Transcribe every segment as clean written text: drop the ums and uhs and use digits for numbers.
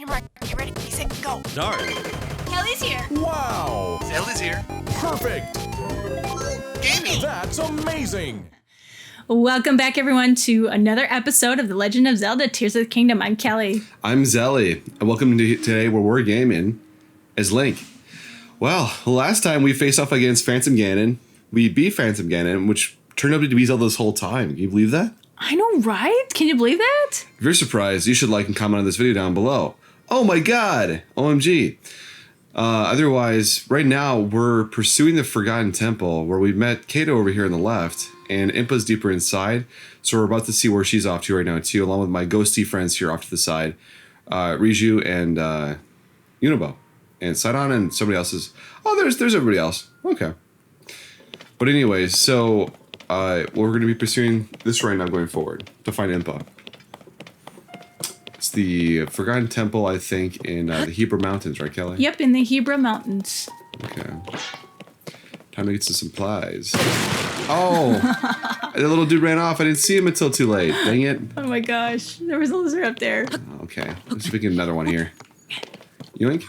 your mark. Get ready, set, go. Start. Kelly's here. Wow! Zelda's here. Perfect! Gaming. That's amazing! Welcome back, everyone, to another episode of The Legend of Zelda: Tears of the Kingdom. I'm Kelly. I'm Zelly, and welcome to today where we're gaming as Link. Well, last time we faced off against Phantom Ganon. We beat Phantom Ganon, which turned out to be Zelda this whole time. Can you believe that? I know, right? Can you believe that? If you're surprised, you should like and comment on this video down below. Oh my god! OMG. Otherwise, right now, we're pursuing the Forgotten Temple, where we met Kato over here on the left, and Impa's deeper inside, so we're about to see where she's off to right now, too, along with my ghosty friends here off to the side, Riju and Unibo, and Sidon and somebody else's. Oh, there's everybody else. Okay. But anyways, so we're going to be pursuing this right now going forward to find Impa. It's the Forgotten Temple, I think, in the Hebra Mountains, right, Kelly? Yep, in the Hebra Mountains. Okay. Time to get some supplies. Oh! The little dude ran off. I didn't see him until too late. Dang it. Oh my gosh, there was a lizard up there. Okay. Let's see if we can get another one here. Yoink.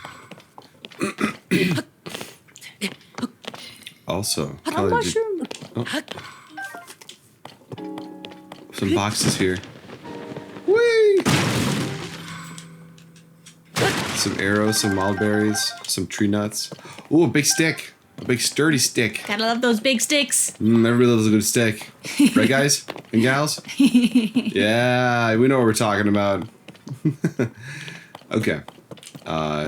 Also, A Kelly, mushroom. some boxes here. Whee! Some arrows, some wild berries, some tree nuts. Ooh, a big stick. A big sturdy stick. Gotta love those big sticks. Everybody loves a good stick. Right, guys and gals? Yeah, we know what we're talking about. Okay.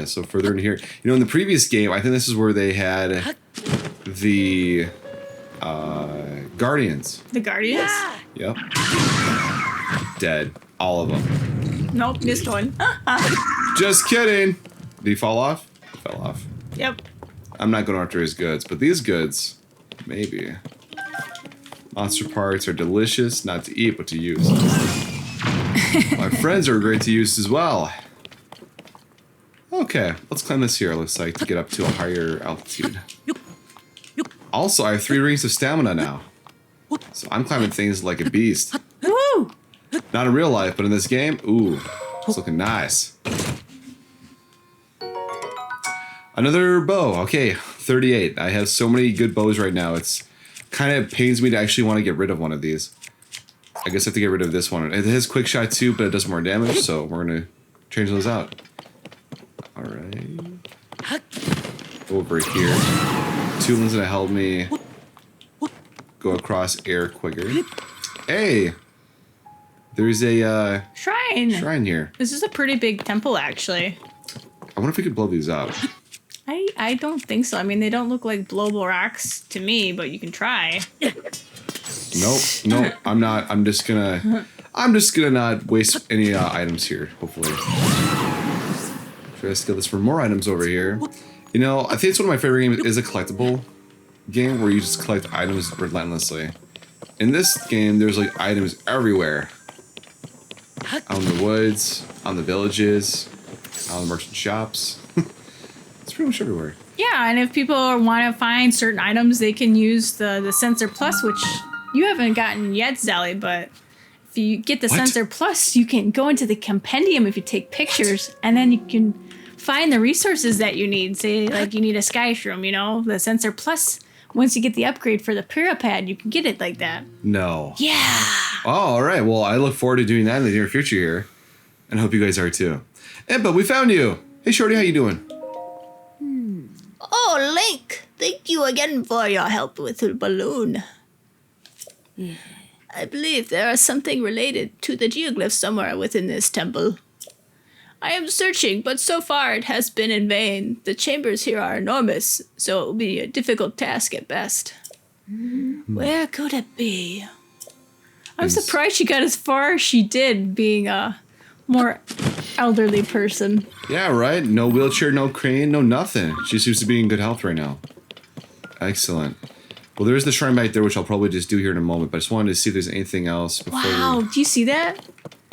So further in here. You know, in the previous game, I think this is where they had the Guardians. The Guardians? Yep. Dead. All of them. Nope, missed one. Just kidding. Did he fall off? He fell off. Yep. I'm not going after his goods, but these goods, maybe. Monster parts are delicious, not to eat, but to use. My friends are great to use as well. Okay, let's climb this here, looks like, to get up to a higher altitude. Also, I have 3 rings of stamina now. So I'm climbing things like a beast. Woo! Not in real life, but in this game, ooh, it's looking nice. Another bow. Okay, 38. I have so many good bows right now. It's kind of pains me to actually want to get rid of one of these. I guess I have to get rid of this one. It has quick shot too, but it does more damage, so we're going to change those out. All right. Over here. 2 ones that help me go across air quicker. Hey! There's a shrine here. This is a pretty big temple, actually. I wonder if we could blow these up. I don't think so. I mean, they don't look like blowable rocks to me, but you can try. Nope. I'm not. I'm just gonna not waste any items here, hopefully. Try to steal this for more items over here. You know, I think it's one of my favorite games is a collectible game where you just collect items relentlessly. In this game, there's like items everywhere. Out in the woods, on the villages, out in the merchant shops. It's pretty much everywhere. Yeah, and if people want to find certain items, they can use the Sensor Plus, which you haven't gotten yet, Zelly, but if you get the Sensor Plus, you can go into the compendium if you take pictures, and then you can find the resources that you need. Say, like, you need a Sky Shroom, you know? The Sensor Plus, once you get the upgrade for the Pad, you can get it like that. No. Yeah! Oh, all right. Well, I look forward to doing that in the near future here, and hope you guys are too. Impa, we found you. Hey, Shorty, how you doing? Oh, Link, thank you again for your help with the balloon. I believe there is something related to the geoglyphs somewhere within this temple. I am searching, but so far it has been in vain. The chambers here are enormous, so it will be a difficult task at best. Where could it be? I'm surprised she got as far as she did, being a more elderly person. Yeah, right. No wheelchair, no crane, no nothing. She seems to be in good health right now. Excellent. Well, there's the shrine back there, which I'll probably just do here in a moment, but I just wanted to see if there's anything else before Wow, do you see that?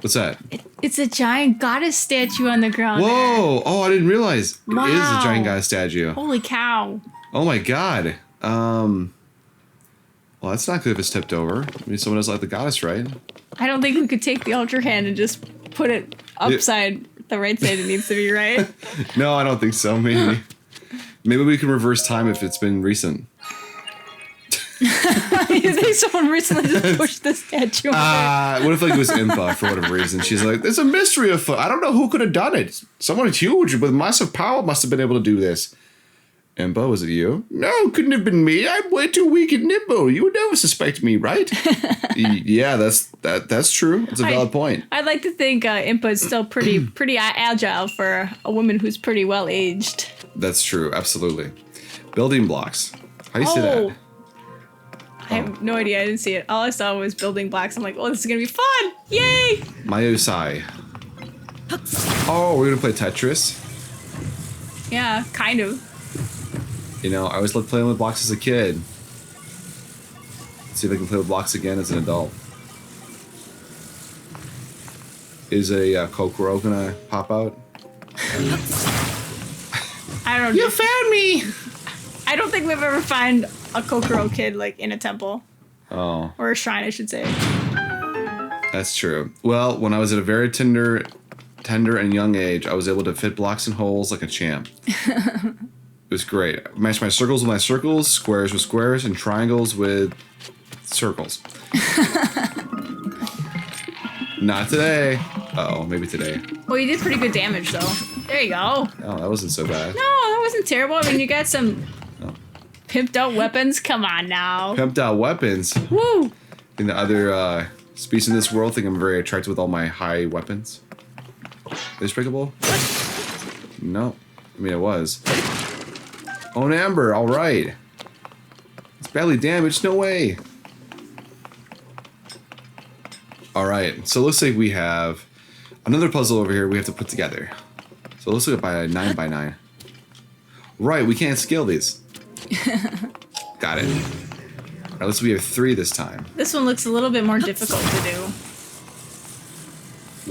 What's that? It's a giant goddess statue on the ground. Whoa! There. Oh, I didn't realize. Wow. It is a giant goddess statue. Holy cow. Oh my god. Well, that's not good if it's tipped over. I mean, someone doesn't like the goddess, right? I don't think we could take the Ultra Hand and just put it upside the right side needs to be right. No, I don't think so. Maybe. Maybe we can reverse time if it's been recent. You think someone recently just pushed the statue over? What if like it was Impa for whatever reason? She's like, there's a mystery afoot. I don't know who could have done it. Someone huge with massive power must have been able to do this. Impa, was it you? No, couldn't have been me. I'm way too weak and nimble. You would never suspect me, right? Yeah, that's true. It's a valid point. I'd like to think Impa is still pretty agile for a woman who's pretty well aged. That's true. Absolutely. Building blocks. How do you say that? I have no idea. I didn't see it. All I saw was building blocks. I'm like, oh, this is gonna be fun! Yay! Mayosai. Oh, we're gonna play Tetris. Yeah, kind of. You know, I always loved playing with blocks as a kid. Let's see if I can play with blocks again as an adult. Is a Kokoro gonna pop out? I don't. You found me! I don't think we've ever found a Kokoro kid like in a temple Oh, or a shrine, I should say. that's true. Well, when I was at a very tender and young age, I was able to fit blocks in holes like a champ. It was great. I matched my circles with my circles, squares with squares, and triangles with circles. Not today. Uh-oh, maybe today. Well, you did pretty good damage though. There you go. Oh, that wasn't so bad. No, that wasn't terrible. I mean, you got some Oh. pimped out weapons. Come on now. Pimped out weapons. Woo! And the other species in this world think I'm very attracted with all my high weapons. Is breakable? No. I mean, it was. Oh, an amber. All right. It's badly damaged. No way. All right. So it looks like we have another puzzle over here we have to put together. So let's look at by 9 by 9. Right. We can't scale these. Got it. All right, let's we have 3 this time. This one looks a little bit more difficult to do.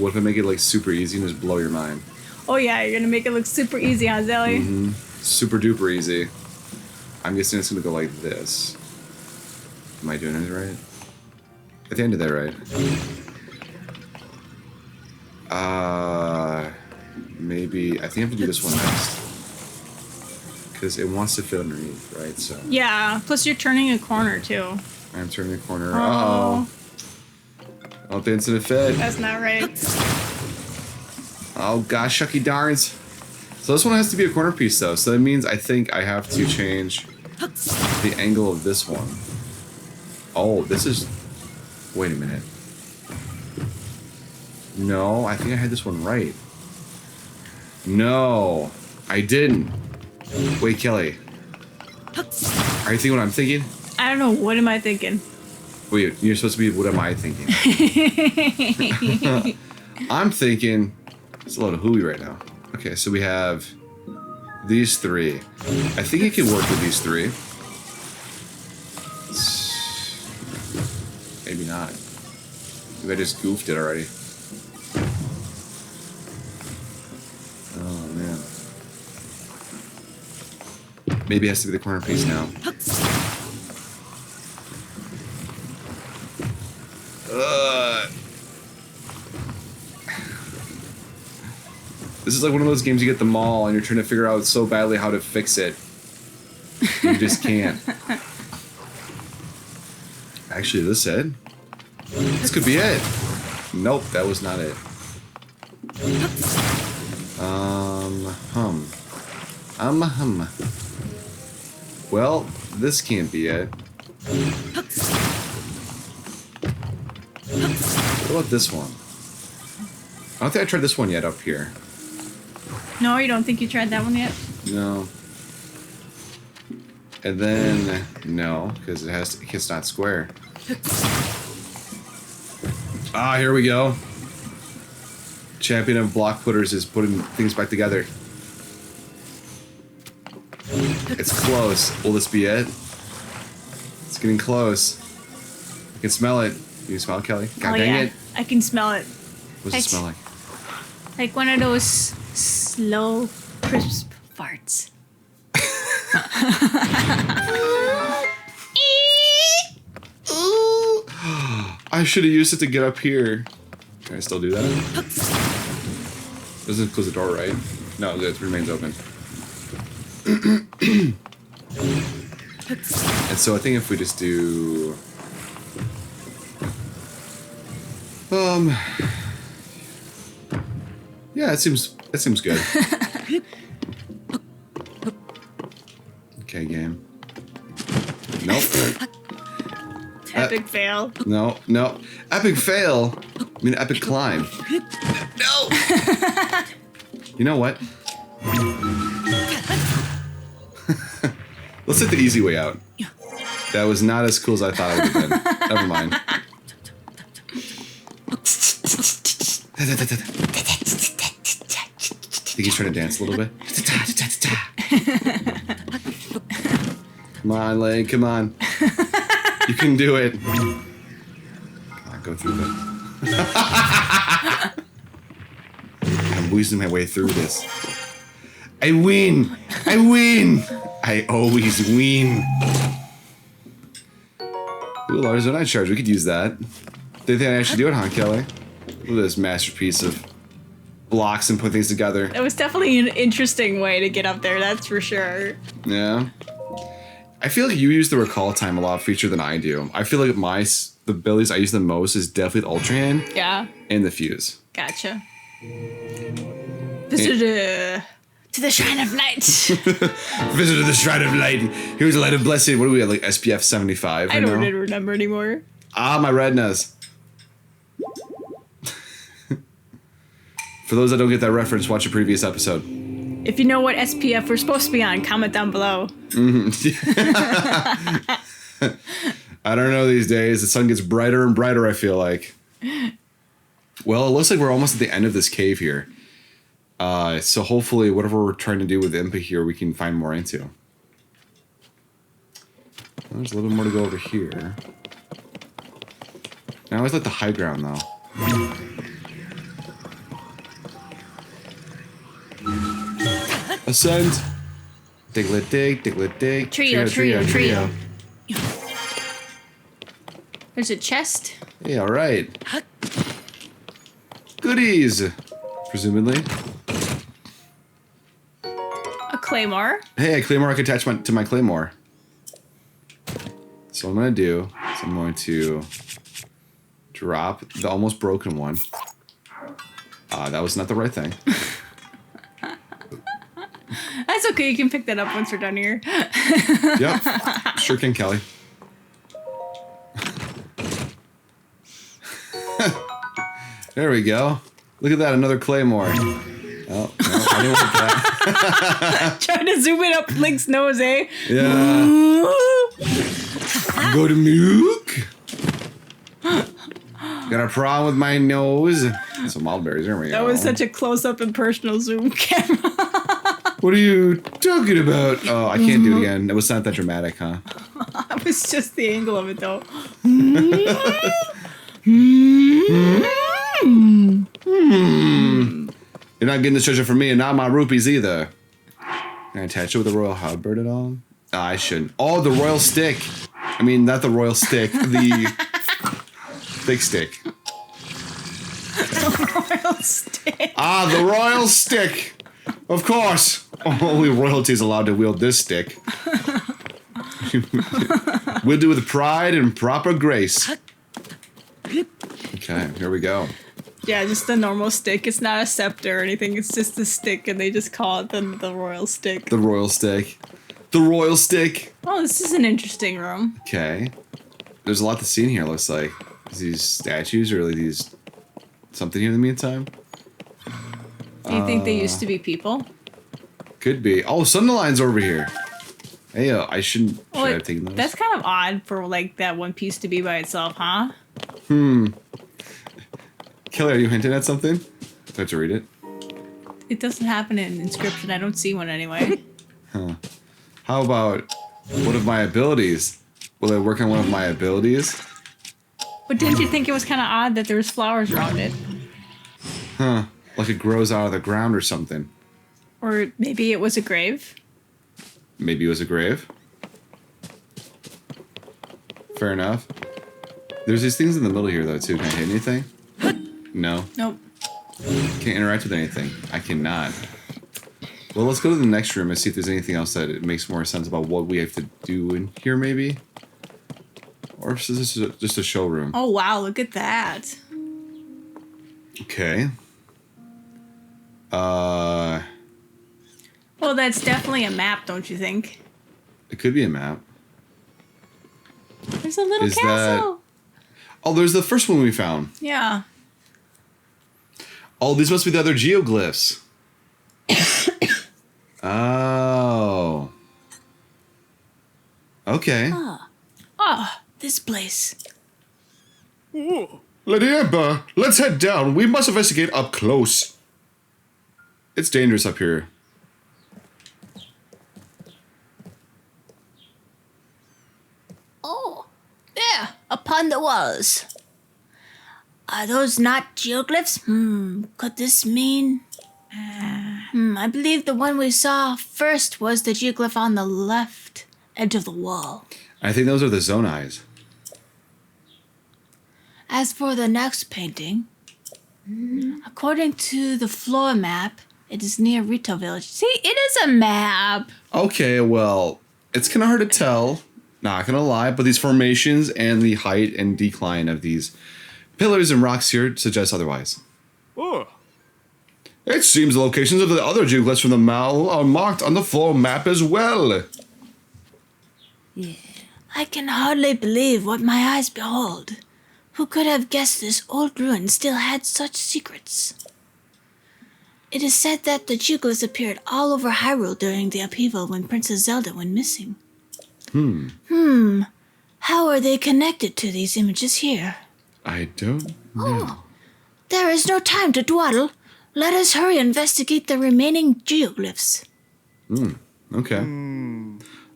What if I make it like super easy and just blow your mind? Oh yeah, you're gonna make it look super easy, huh, Zelly? Mm-hmm. Super duper easy. I'm guessing it's gonna go like this. Am I doing it right? I think I did that right. Maybe I think I have to do this one next. Because it wants to fit underneath, right? So Yeah, plus you're turning a corner too. I'm turning the corner. Oh. I don't think it's gonna fit. That's not right. Oh gosh, shucky darns. So this one has to be a corner piece though, so that means I think I have to change the angle of this one. Oh, this is... Wait a minute. No, I think I had this one right. No, I didn't. Wait, Kelly. Are you thinking what I'm thinking? I don't know. What am I thinking? Wait, you're supposed to be, what am I thinking? I'm thinking... It's a lot of hooey right now. Okay, so we have these 3. I think it can work with these 3. Maybe not. Maybe I just goofed it already. Oh, man. Maybe it has to be the corner piece now. This is like one of those games you get at the mall and you're trying to figure out so badly how to fix it. You just can't. Actually, this it? This could be it. Nope, that was not it. Well, this can't be it. What about this one? I don't think I tried this one yet up here. No, you don't think you tried that one yet? No. And then no, because it's not square. Ah, here we go. Champion of block putters is putting things back together. It's close. Will this be it? It's getting close. I can smell it. Can you smell it, Kelly? God dang it. I can smell it. What does it smell like? Like one of those slow, crisp farts. I should have used it to get up here. Can I still do that? Doesn't close the door, right? No, it remains open. And so I think if we just do... Yeah, that seems good. Okay, game. Nope. Epic fail. No. Epic fail? I mean, epic climb. No! You know what? Let's take the easy way out. That was not as cool as I thought it would have been. Never mind. I think he's trying to dance a little bit. Come on, Lane, come on. You can do it. Come on, go through that. I'm weaseling my way through this. I win! I win! I always win. Ooh, large zonite charge. We could use that. They think I actually do it, huh, Kelly? Look at this masterpiece of blocks and put things together. It was definitely an interesting way to get up there, that's for sure. Yeah. I feel like you use the recall time a lot feature than I do. I feel like the abilities I use the most is definitely the Ultra Hand. Yeah. And the Fuse. Gotcha. Visitor to the Shrine of Light. Visitor to the Shrine of Light. Here's a light of blessing. What do we have, like SPF 75? I don't remember anymore. Ah, my retinas. For those that don't get that reference, watch a previous episode. If you know what SPF we're supposed to be on, comment down below. I don't know these days. The sun gets brighter and brighter, I feel like. Well, it looks like we're almost at the end of this cave here. So hopefully whatever we're trying to do with Impa here, we can find more into. There's a little bit more to go over here. I always like the high ground, though. Ascend. Diglet dig, diglet dig. Trio. There's a chest. Hey, alright. Goodies! Presumably. A claymore. Hey, a claymore I can attach to my claymore. So what I'm going to do is I'm going to drop the almost broken one. That was not the right thing. That's okay, you can pick that up once we're done here. Yep. Sure can, Kelly. There we go. Look at that, another claymore. Oh, no, I didn't want that. Trying to zoom it up Link's nose, eh? Yeah. Go to milk. Got a problem with my nose. Some mild berries, there we go. That was such a close-up and personal zoom camera. What are you talking about? Oh, I can't do it again. It was not that dramatic, huh? That was just the angle of it, though. You're not getting this treasure from me, and not my rupees either. Can I attach it with the royal halberd at all? Oh, I shouldn't. Oh, the royal stick. I mean, not the royal stick. The thick stick. The royal stick. Ah, the royal stick. Of course. Only royalty is allowed to wield this stick. We'll do it with pride and proper grace. Okay, here we go. Yeah, just the normal stick. It's not a scepter or anything. It's just a stick, and they just call it the royal stick. The royal stick. The royal stick. Oh, this is an interesting room. Okay. There's a lot to see in here, looks like. Is these statues or are these something here in the meantime? Do you think they used to be people? Could be. Oh, Sunderline's over here. Hey, should I have taken those? That's kind of odd for like that one piece to be by itself, huh? Kelly, are you hinting at something? Do I have to read it? It doesn't have an inscription. I don't see one anyway. Huh. How about one of my abilities? Will it work on one of my abilities? But didn't you think it was kind of odd that there was flowers around it? Huh. Like it grows out of the ground or something. Or maybe it was a grave? Maybe it was a grave. Fair enough. There's these things in the middle here, though, too. Can I hit anything? No. Nope. Can't interact with anything. I cannot. Well, let's go to the next room and see if there's anything else that it makes more sense about what we have to do in here, maybe. Or is this just a showroom? Oh, wow. Look at that. Okay. Well, that's definitely a map, don't you think? It could be a map. There's a little Is castle. Oh, there's the first one we found. Yeah. Oh, these must be the other geoglyphs. Oh. Okay. Oh, this place. Lady Ember, let's head down. We must investigate up close. It's dangerous up here. Oh, there, upon the walls. Are those not geoglyphs? Could this mean... I believe the one we saw first was the geoglyph on the left edge of the wall. I think those are the zone eyes. As for the next painting, according to the floor map, it is near Rito Village. See, it is a map. Okay, well, it's kind of hard to tell. Not gonna lie, but these formations and the height and decline of these pillars and rocks here suggest otherwise. Oh. It seems the locations of the other geoglyphs from the mall are marked on the floor map as well. I can hardly believe what my eyes behold. Who could have guessed this old ruin still had such secrets? It is said that the geoglyphs appeared all over Hyrule during the upheaval when Princess Zelda went missing. How are they connected to these images here? I don't know. There is no time to dawdle. Let us hurry investigate the remaining geoglyphs. Okay.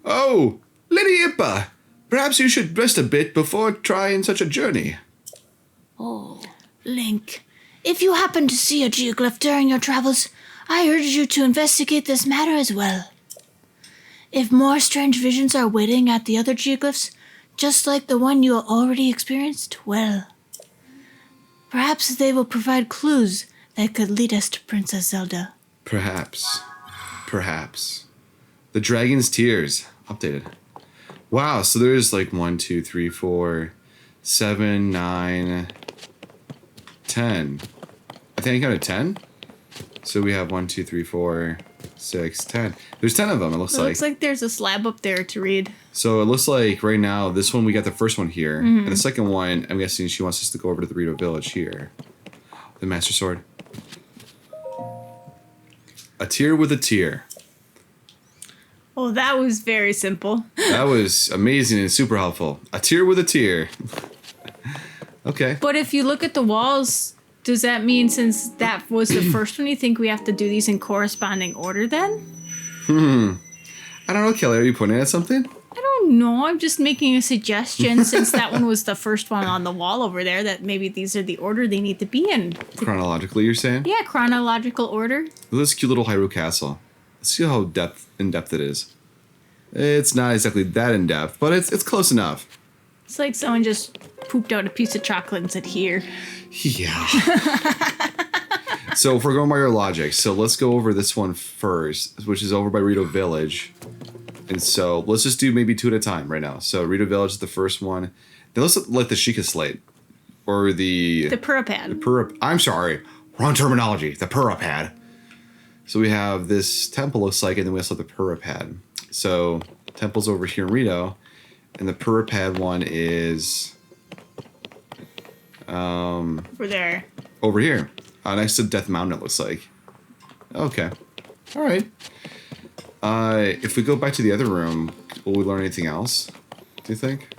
Oh, Lady Impa, perhaps you should rest a bit before trying such a journey. Oh, Link, if you happen to see a geoglyph during your travels, I urge you to investigate this matter as well. If more strange visions are waiting at the other geoglyphs, just like the one you already experienced, well, perhaps they will provide clues that could lead us to Princess Zelda. Perhaps. Perhaps. The Dragon's Tears. Updated. Wow, so there's like 1, 2, 3, 4, 7, 9, 10. I think I counted 10. So we have 1, 2, 3, 4, 6, 10. There's 10 of them, it looks It like. looks like there's a slab up there to read. So it looks like right now, this one, we got the first one here. And the second one, I'm guessing she wants us to go over to the Rito Village here. The Master Sword. A tear with a tear. Oh, that was very simple. That was amazing and super helpful. A tear with a tear. Okay. But if you look at the walls, does that mean since that was the first one, you think we have to do these in corresponding order then? I don't know, Kelly. Are you pointing at something? I don't know. I'm just making a suggestion since that one was the first one on the wall over there that maybe these are the order they need to be in. Chronologically, you're saying? Yeah, chronological order. Look at this cute little Hyrule castle. Let's see how in depth it is. It's not exactly that in depth, but it's close enough. It's like someone just pooped out a piece of chocolate and said, here. Yeah. So if we're going by your logic, so let's go over this one first, which is over by Rito Village. And so let's just do maybe 2 at a time right now. So Rito Village is the first one. Then let's look like the Sheikah Slate. Or the Purapad. I'm sorry. Wrong terminology. The Purapad. So we have this temple looks like, and then we also have the Purapad. So temple's over here in Rito. And the Purapad one is Over there. over here. Next to Death Mountain, it looks like. Okay. All right. If we go back to the other room, will we learn anything else? Do you think?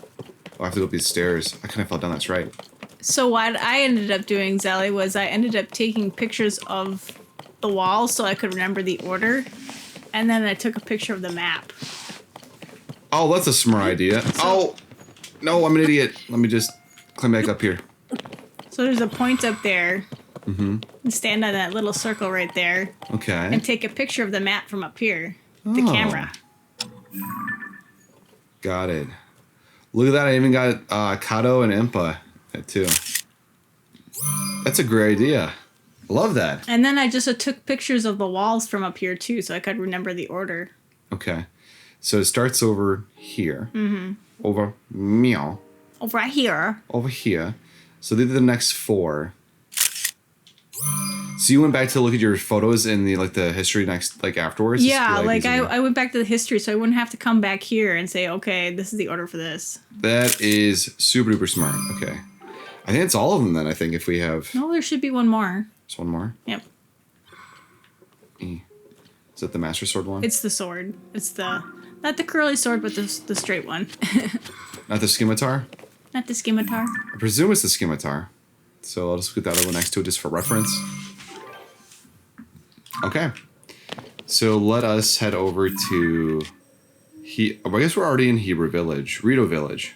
Oh, I have to go up these stairs. I kind of fell down. That's right. So what I ended up doing, Zelly, was I ended up taking pictures of the wall so I could remember the order. And then I took a picture of the map. Oh, that's a smart idea. Oh, no, I'm an idiot. Let me just climb back up here. So there's a point up there. Mm-hmm. And stand on that little circle right there. Okay. And take a picture of the map from up here. The camera. Got it. Look at that. I even got Kato and Impa too. That's a great idea. Love that. And then I just took pictures of the walls from up here too, so I could remember the order. Okay. So it starts over here. Mm-hmm. Over meow. Over here. Over here. So these are the next 4. So you went back to look at your photos in the history next afterwards? Yeah, These are the- I went back to the history so I wouldn't have to come back here and say, okay, this is the order for this. That is super duper smart. Okay. I think that's all of them then, I think, if we have... No, there should be one more. Just one more? Yep. E. Is that the Master Sword one? It's the sword. It's the... Not the curly sword, but the straight one. Not the Scimitar? Not the scimitar. I presume it's the Scimitar. So I'll just put that other one next to it just for reference. Okay. So let us head over to... I guess we're already in Hebrew Village. Rito Village.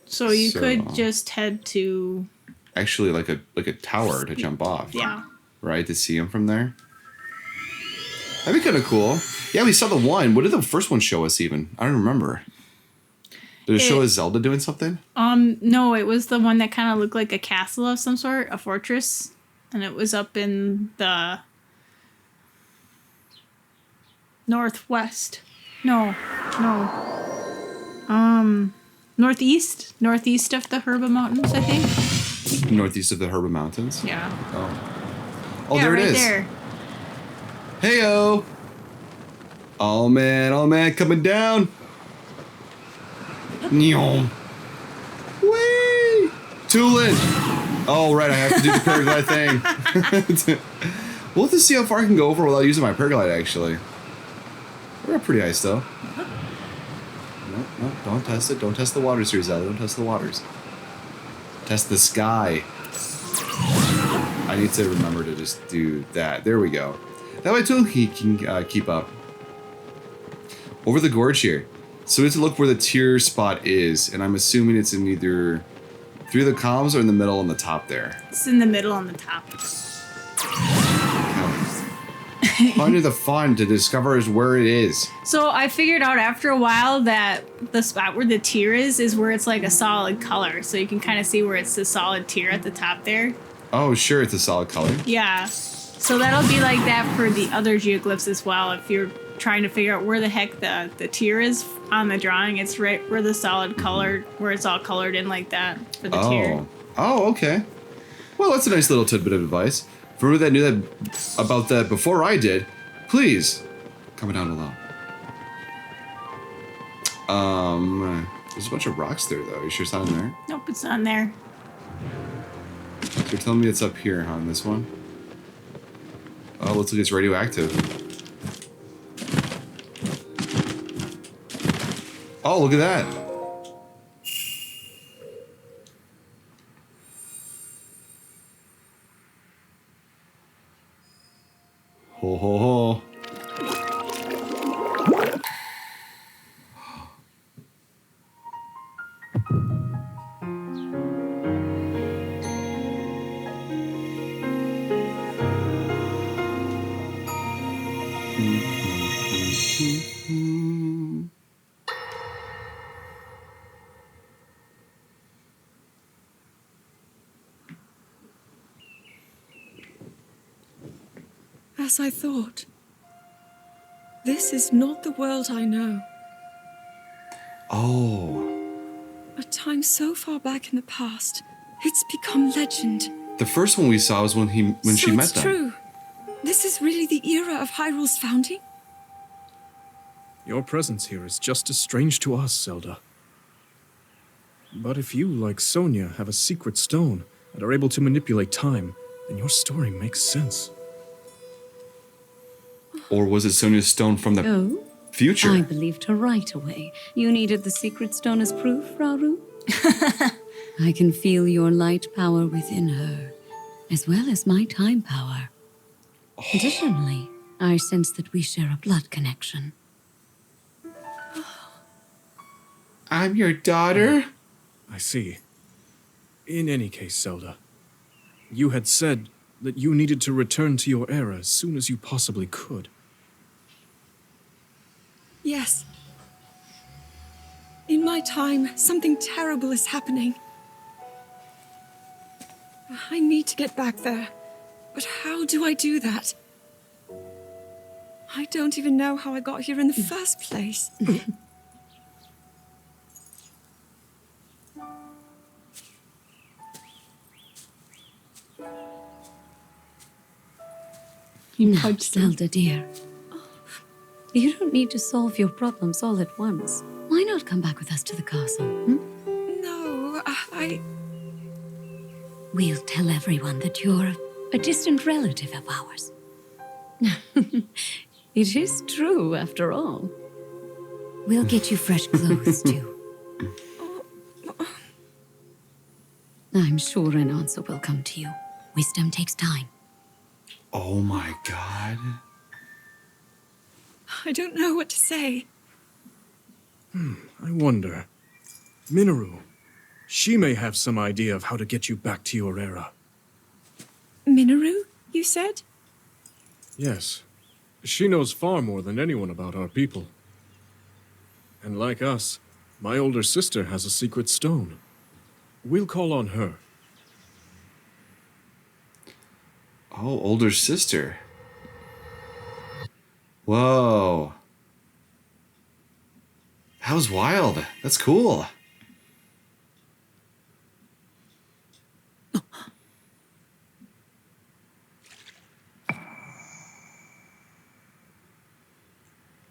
So you could just head to... Actually, like a tower to jump off. Yeah. Right? To see him from there. That'd be kind of cool. Yeah, we saw the one. What did the first one show us even? I don't remember. Did it show us Zelda doing something? No, it was the one that kind of looked like a castle of some sort, a fortress. And it was up in the northwest. No. Northeast of the Herba Mountains, I think. Northeast of the Herba Mountains? Yeah. Oh, yeah, there it right is. There. Heyo! Oh man, coming down. Nyom. Whee! Tulin! Oh, right, I have to do the paraglide thing. We'll have to see how far I can go over without using my paraglide, actually. We're pretty ice, though. No, don't test it. Don't test the waters here, Zelda. Don't test the waters. Test the sky. I need to remember to just do that. There we go. That way, too, he can keep up. Over the gorge here. So we have to look where the tier spot is, and I'm assuming it's in either through the columns or in the middle on the top there. It's in the middle on the top. Part of the fun to discover is where it is. So I figured out after a while that the spot where the tier is where it's like a solid color. So you can kind of see where it's the solid tier at the top there. Oh, sure, it's a solid color. Yeah. So that'll be like that for the other geoglyphs as well. If you're trying to figure out where the heck the tier is on the drawing, it's right where the solid color, where it's all colored in like that for the tier. Oh, okay. Well, that's a nice little tidbit of advice. For anyone that knew that about that before I did, please comment down below. There's a bunch of rocks there, though. You sure it's not in there? Nope, it's not in there. So you're telling me it's up here, huh, on this one? Oh, looks like it's radioactive. Oh, look at that. Ho, ho, ho. As I thought. This is not the world I know. Oh. A time so far back in the past, it's become legend. The first one we saw was when she met it's them. True. This is really the era of Hyrule's founding? Your presence here is just as strange to us, Zelda. But if you, like Sonia, have a secret stone and are able to manipulate time, then your story makes sense. Or was it Sonia's stone from the Oh, future? I believed her right away. You needed the secret stone as proof, Rauru? I can feel your light power within her, as well as my time power. Additionally, I sense that we share a blood connection. I'm your daughter? I see. In any case, Zelda, you had said that you needed to return to your era as soon as you possibly could. Yes. In my time, something terrible is happening. I need to get back there. But how do I do that? I don't even know how I got here in the first place. Now, Zelda, dear. You don't need to solve your problems all at once. Why not come back with us to the castle? No, I... We'll tell everyone that you're a distant relative of ours. It is true, after all. We'll get you fresh clothes, too. I'm sure an answer will come to you. Wisdom takes time. Oh my god. I don't know what to say. I wonder. Minoru. She may have some idea of how to get you back to your era. Minoru, you said? Yes. She knows far more than anyone about our people. And like us, my older sister has a secret stone. We'll call on her. Oh, older sister. Whoa. That was wild. That's cool.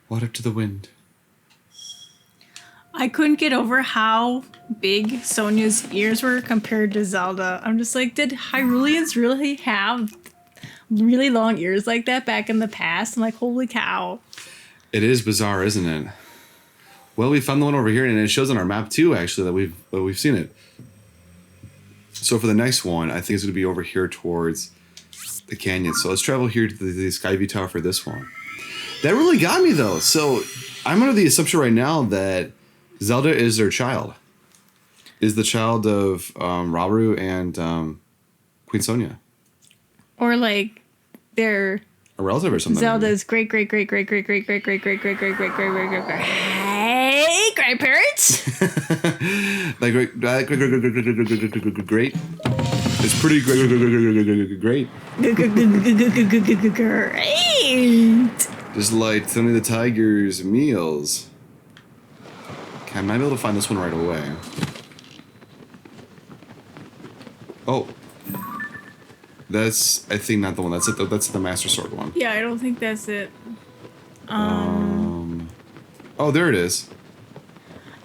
What up to the wind? I couldn't get over how big Sonia's ears were compared to Zelda. I'm just like, did Hyruleans really have really long ears like that back in the past? I'm like, holy cow. It is bizarre, isn't it? Well, we found the one over here, and it shows on our map too, actually, that we've seen it. So for the next one, I think it's going to be over here towards the canyon. So let's travel here to the Skyview Tower for this one. That really got me, though. So I'm under the assumption right now that Zelda is their child. Is the child of Rauru and Queen Sonia. Or like they're a relative or something. Zelda's great hey grandparents. Like great. It's pretty great. Great. Just like Tony the Tiger's meals. Okay, I might be able to find this one right away. Oh. That's, I think, not the one. That's it. That's the Master Sword one. Yeah, I don't think that's it. Oh, there it is.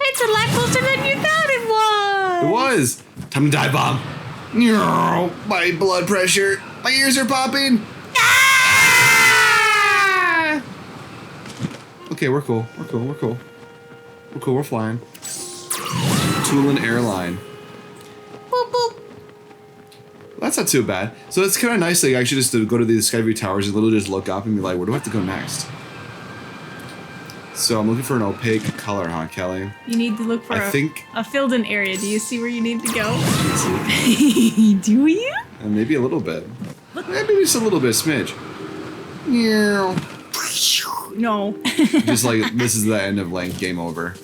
It's a lot closer than you thought it was. It was. Time to dive bomb. No, my blood pressure. My ears are popping. Ah! Okay, we're cool. We're cool. We're cool. We're cool. We're flying. Tulin Airline. Boop, boop. That's not too bad. So it's kind of nice, like, actually just to go to the Skyview Towers and literally just look up and be like, where do I have to go next? So I'm looking for an opaque color, huh, Kelly? You need to look for a filled-in area. Do you see where you need to go? Do you? Maybe a little bit. Maybe just a little bit, smidge. Yeah. No. Just like, this is the end of Link, game over.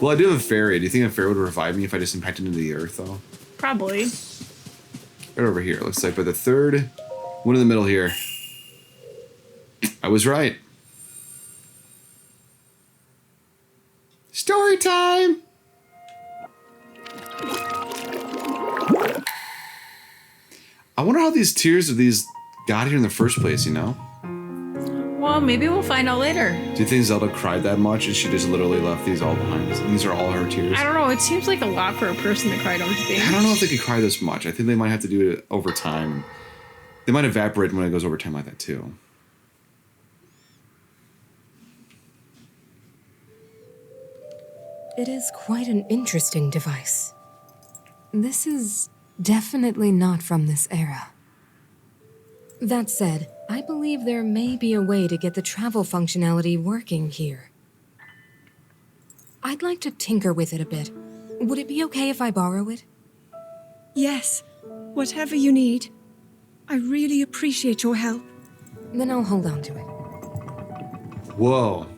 Well, I do have a fairy. Do you think a fairy would revive me if I just impacted into the earth, though? Probably. Right over here, looks like, by the third one in the middle here. I was right. Story time! I wonder how these tears of these got here in the first place, you know? Well, maybe we'll find out later. Do you think Zelda cried that much and she just literally left these all behind? These are all her tears? I don't know. It seems like a lot for a person to cry, don't you think? I don't know if they could cry this much. I think they might have to do it over time. They might evaporate when it goes over time like that, too. It is quite an interesting device. This is definitely not from this era. That said, I believe there may be a way to get the travel functionality working here. I'd like to tinker with it a bit. Would it be okay if I borrow it? Yes, whatever you need. I really appreciate your help. Then I'll hold on to it. Whoa.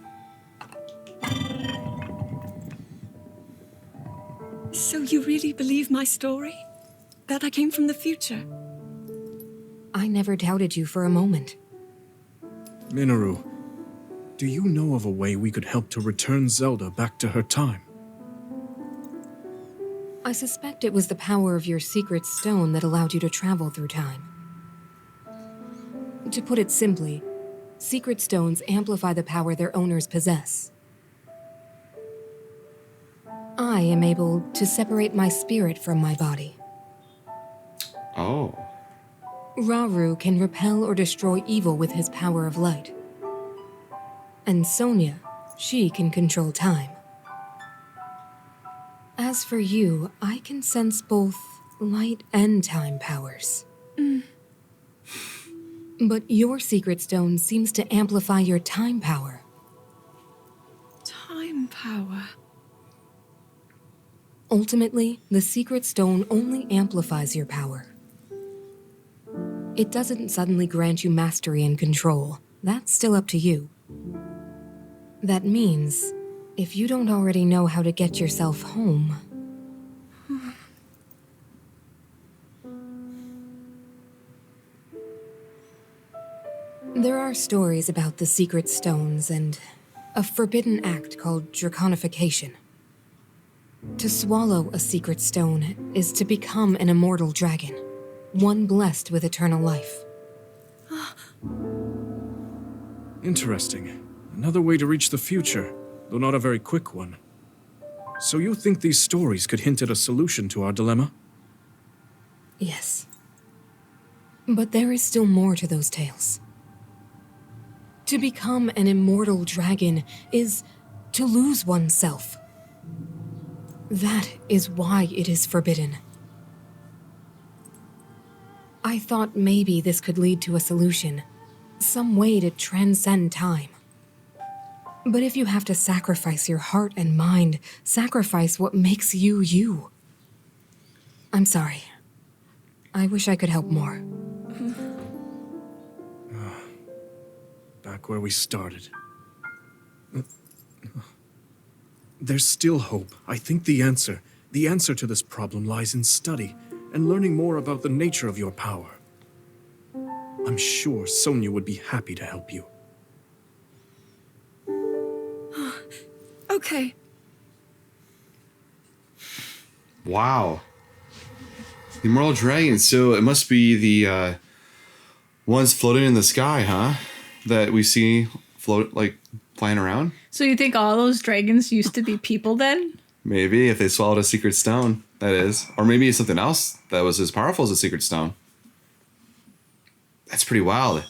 So you really believe my story? that I came from the future. I never doubted you for a moment. Minoru, do you know of a way we could help to return Zelda back to her time? I suspect it was the power of your secret stone that allowed you to travel through time. To put it simply, secret stones amplify the power their owners possess. I am able to separate my spirit from my body. Oh. Rauru can repel or destroy evil with his power of light. And Sonia, she can control time. As for you, I can sense both light and time powers. But your secret stone seems to amplify your time power. Time power. Ultimately, the secret stone only amplifies your power. It doesn't suddenly grant you mastery and control. That's still up to you. That means, if you don't already know how to get yourself home... There are stories about the secret stones and a forbidden act called draconification. To swallow a secret stone is to become an immortal dragon, one blessed with eternal life. Interesting. Another way to reach the future, though not a very quick one. So you think these stories could hint at a solution to our dilemma? Yes. But there is still more to those tales. To become an immortal dragon is to lose oneself. That is why it is forbidden. I thought maybe this could lead to a solution, some way to transcend time. But if you have to sacrifice your heart and mind, sacrifice what makes you you. I'm sorry. I wish I could help more. Back where we started. There's still hope. I think the answer to this problem lies in study and learning more about the nature of your power. I'm sure Sonia would be happy to help you. Okay. Wow. The Immortal Dragon. So it must be the ones floating in the sky, huh? That we see float, like, flying around? So you think all those dragons used to be people then? Maybe, if they swallowed a secret stone, that is. Or maybe it's something else that was as powerful as a secret stone. That's pretty wild.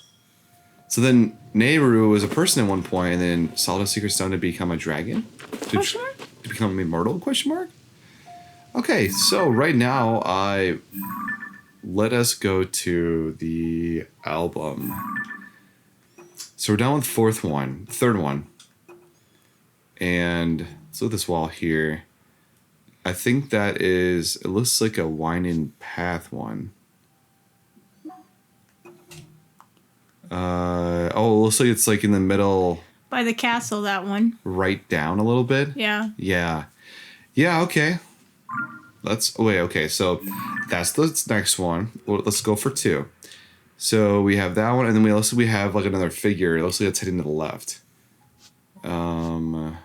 So then Nehru was a person at one point and then swallowed a secret stone to become a dragon? Question mark? To become immortal? Question mark? Okay, so right now, let us go to the album. So we're down with third one. And let's look at this wall here. I think that is, it looks like a winding path one. Oh, it looks like it's like in the middle. By the castle, that one. Right down a little bit? Yeah. Yeah. Yeah, okay. Okay, so that's the next one. Well, let's go for 2. So we have that one, and then we have like another figure. It looks like it's heading to the left. And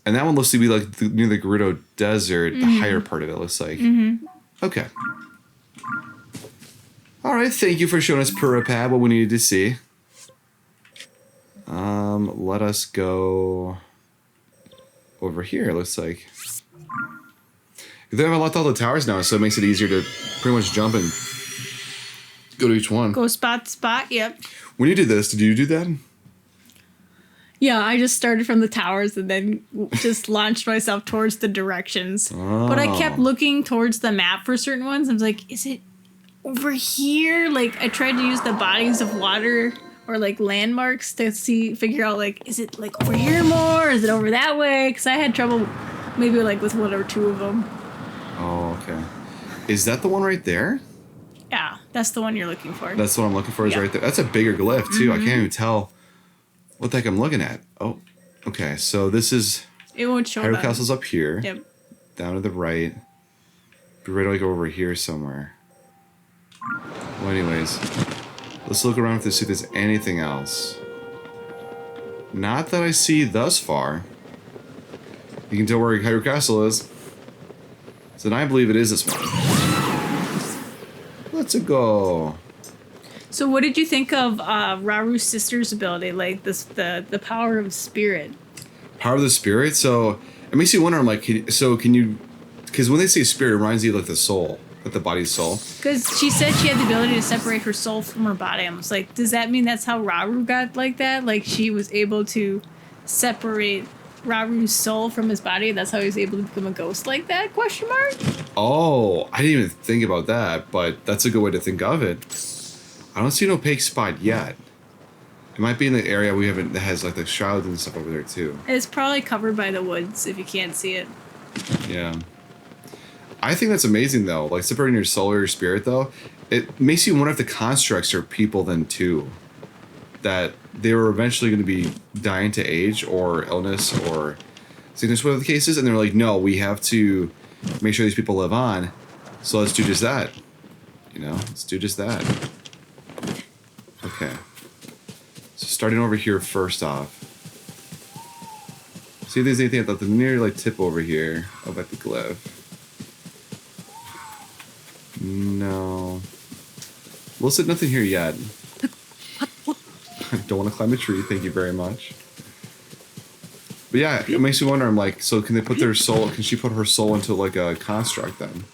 that one looks to be like near the Gerudo Desert, the higher part of it looks like. Okay. All right, thank you for showing us Purapad, what we needed to see. Let us go over here, it looks like. They have unlocked all the towers now, so it makes it easier to pretty much jump and go to each one. Go spot to spot, yep. When you did this, did you do that? Yeah, I just started from the towers and then just launched myself towards the directions. Oh. But I kept looking towards the map for certain ones. I was like, is it over here? Like, I tried to use the bodies of water or like landmarks to figure out like, is it like over here more? Is it over that way? Because I had trouble maybe like with 1 or 2 of them. Oh, okay. Is that the one right there? Yeah, that's the one you're looking for. That's what I'm looking for is right there. That's a bigger glyph too. I can't even tell what the heck I'm looking at. Oh, okay. So this is it won't show Hyrule that. Castle's up here. Yep. Down to the right. be right like over here somewhere. Well, anyways, let's look around to see if there's anything else. Not that I see thus far. You can tell where Hyrule Castle is. So then I believe it is this one. Let's go. So what did you think of Raru's sister's ability? Like this, the power of spirit. Power of the spirit? So it makes you wonder, I'm like, can you... Because when they say spirit, it reminds you of like the soul. Like the body's soul. Because she said she had the ability to separate her soul from her body. I was like, does that mean that's how Raru got like that? Like she was able to separate Raru's soul from his body, and that's how he was able to become a ghost like that? Question mark? Oh, I didn't even think about that, but that's a good way to think of it. I don't see an opaque spot yet. It might be in the area we haven't that has like the shrouds and stuff over there too. It's probably covered by the woods if you can't see it. Yeah. I think that's amazing though. Like separating your soul or your spirit though, it makes you wonder if the constructs are people then too. That they were eventually going to be dying to age or illness or sickness, whatever the case is, and they're like, no, we have to make sure these people live on, so let's do just that. You know, let's do just that. Okay. So starting over here first off. See if there's anything at the near like tip over here of like the glyph. No. Well, said nothing here yet. I don't want to climb a tree, thank you very much. But yeah, it makes me wonder, I'm like, so can they put their soul, can she put her soul into like a construct then?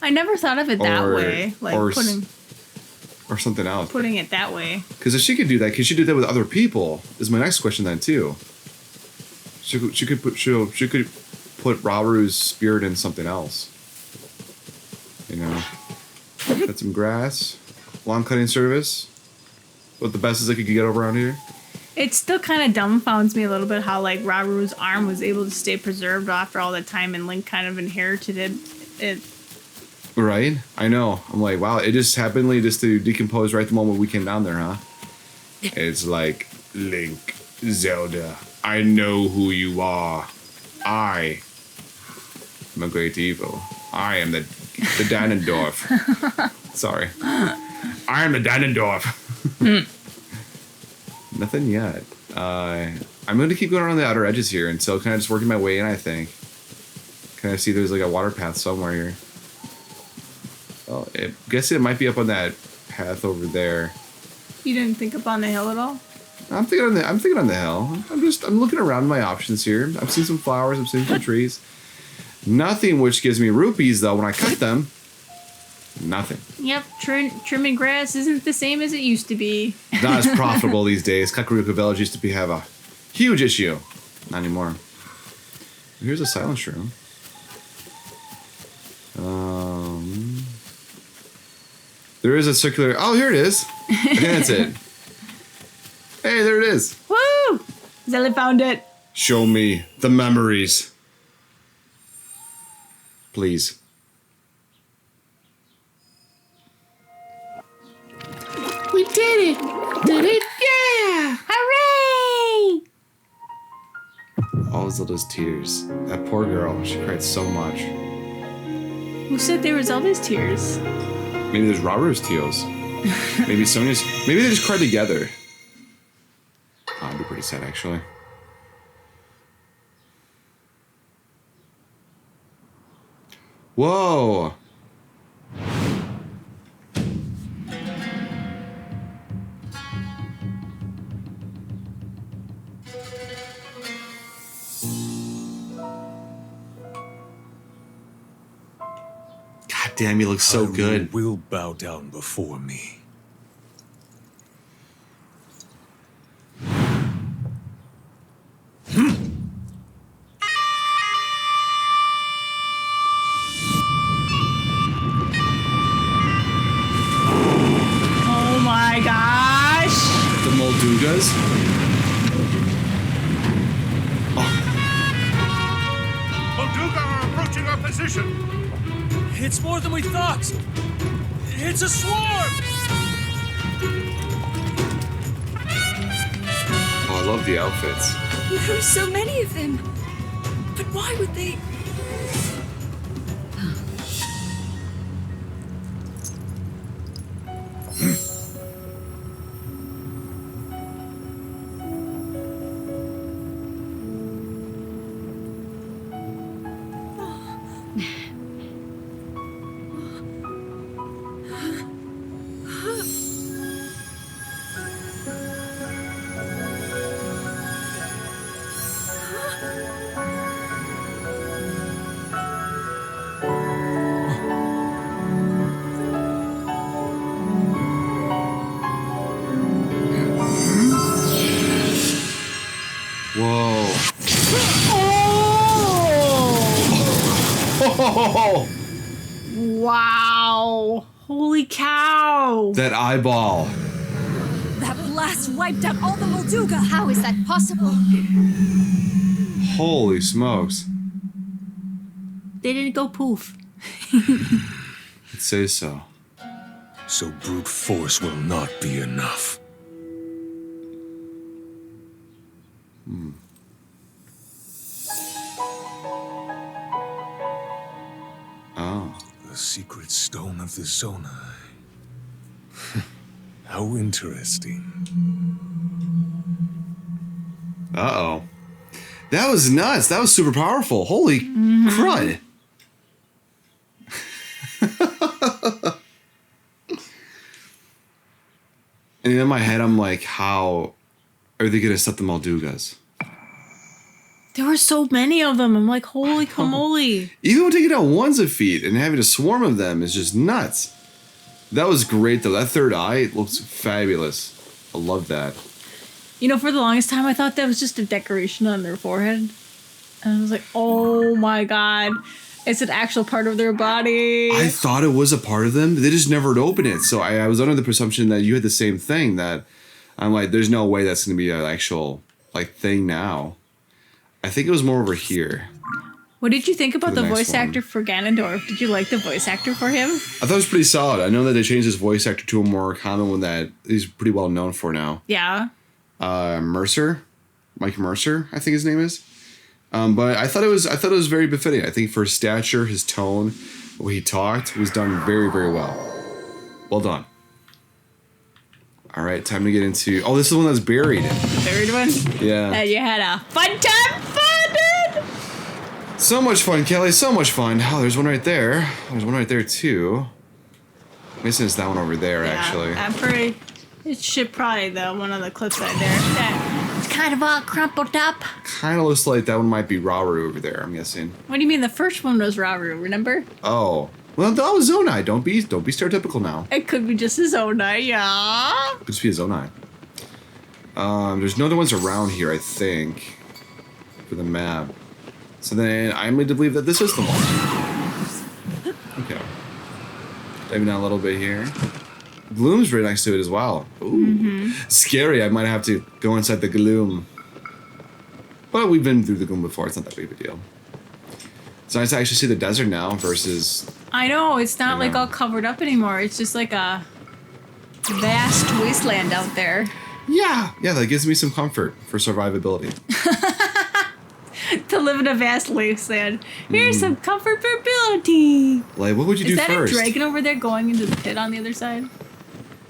I never thought of it that way. Like or something else. Putting it that way. Because if she could do that, can she do that with other people? Is my next question then too. She could put Raru's spirit in something else. You know, cut some grass, lawn cutting service. What the best is I could get over around here? It still kind of dumbfounds me a little bit how like Raru's arm was able to stay preserved after all the time, and Link kind of inherited it. Right? I know. I'm like, wow, it just happened just to decompose right the moment we came down there, huh? It's like, Link, Zelda, I know who you are. I am a great evil. I am the Ganondorf. Sorry. I am the Ganondorf. Nothing yet. I'm going to keep going around the outer edges here until kind of just working my way in, I think. Kind of see there's like a water path somewhere here. Oh, I guess it might be up on that path over there. You didn't think up on the hill at all? I'm thinking on the hill. I'm looking around my options here. I'm seeing some flowers, I'm seeing some trees. Nothing which gives me rupees though when I cut them. Nothing. Yep, trimming grass isn't the same as it used to be. Not as profitable these days. Kakariko Village used to have a huge issue. Not anymore. Here's a silence room. There is a circular... Oh, here it is. I think that's it. Hey, there it is. Woo! Zelly found it. Show me the memories. Please. We did it! Did it? Yeah! Hooray! All Zelda's tears. That poor girl. She cried so much. Who said there was Zelda's tears? Maybe there's Raru's tears. Maybe Sonia's... Maybe they just cried together. Oh, that'd be pretty sad, actually. Whoa! God damn, he looks so good. Hyrule will bow down before me. Oh my gosh! The Moldugas? Molduga are approaching our position. It's more than we thought. It's a swarm! Oh, I love the outfits. There are so many of them. But why would they... cow! That eyeball. That blast wiped out all the Molduga. How is that possible? Holy smokes. They didn't go poof. I'd say so. So brute force will not be enough. Oh. The secret stone of the Zonai. How interesting. Uh-oh. That was nuts. That was super powerful. Holy crud. And in my head, I'm like, how are they going to set the Moldugas? There were so many of them. I'm like, holy camole. Even taking out ones of feet and having a swarm of them is just nuts. That was great, though. That third eye looks fabulous. I love that. You know, for the longest time, I thought that was just a decoration on their forehead. And I was like, oh my god. It's an actual part of their body. I thought it was a part of them. They just never opened it. So I was under the presumption that you had the same thing. That I'm like, there's no way that's going to be an actual like thing now. I think it was more over here. What did you think about the the next voice one. actor for Ganondorf? Did you like the voice actor for him? I thought it was pretty solid. I know that they changed his voice actor to a more common one that he's pretty well known for now. Yeah. Mercer, Mike Mercer, I think his name is. But I thought it was very befitting. I think for his stature, his tone, the way he talked was done very, very well. Well done. All right, time to get into. Oh, this is the one that's buried. Third one? Yeah. And you had a fun time finding! So much fun, Kelly. So much fun. Oh, there's one right there. There's one right there too. Missing is that one over there, actually. I'm pretty. It should probably the one on the cliff side there. It's kind of all crumpled up. Kind of looks like that one might be Rauru over there. I'm guessing. What do you mean? The first one was Rauru, remember? Oh, well, that was Zonai. Don't be stereotypical now. It could be just his own eye, yeah. Could just be a Zonai. There's no other ones around here, I think, for the map. So then I'm led to believe that this is the one. Okay. Diving down a little bit here. Gloom's right next to it as well. Ooh. Scary. I might have to go inside the gloom. But we've been through the gloom before. It's not that big of a deal. It's nice to actually see the desert now versus... I know, it's not like all covered up anymore. It's just like a vast wasteland out there. Yeah. Yeah, that gives me some comfort for survivability. To live in a vast wasteland. Here's some comfort for ability. Like, what would you do first? Is that a dragon over there going into the pit on the other side?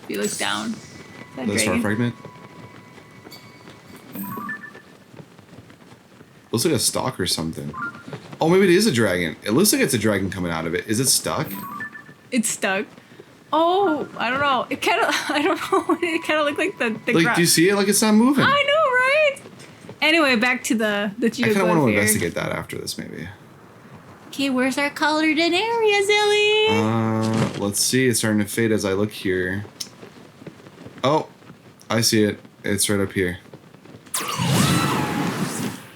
If you look down. Is that The star fragment? Looks like a stalk or something. Oh, maybe it is a dragon. It looks like it's a dragon coming out of it. Is it stuck? It's stuck. Oh, I don't know. It kind of, I don't know. It kind of looked like the Like, do you see it? Like, it's not moving. I know, right? Anyway, back to the I kind of want to here. investigate that after this, maybe. Okay, where's our colored in area, Zelly? Let's see. It's starting to fade as I look here. Oh, I see it. It's right up here.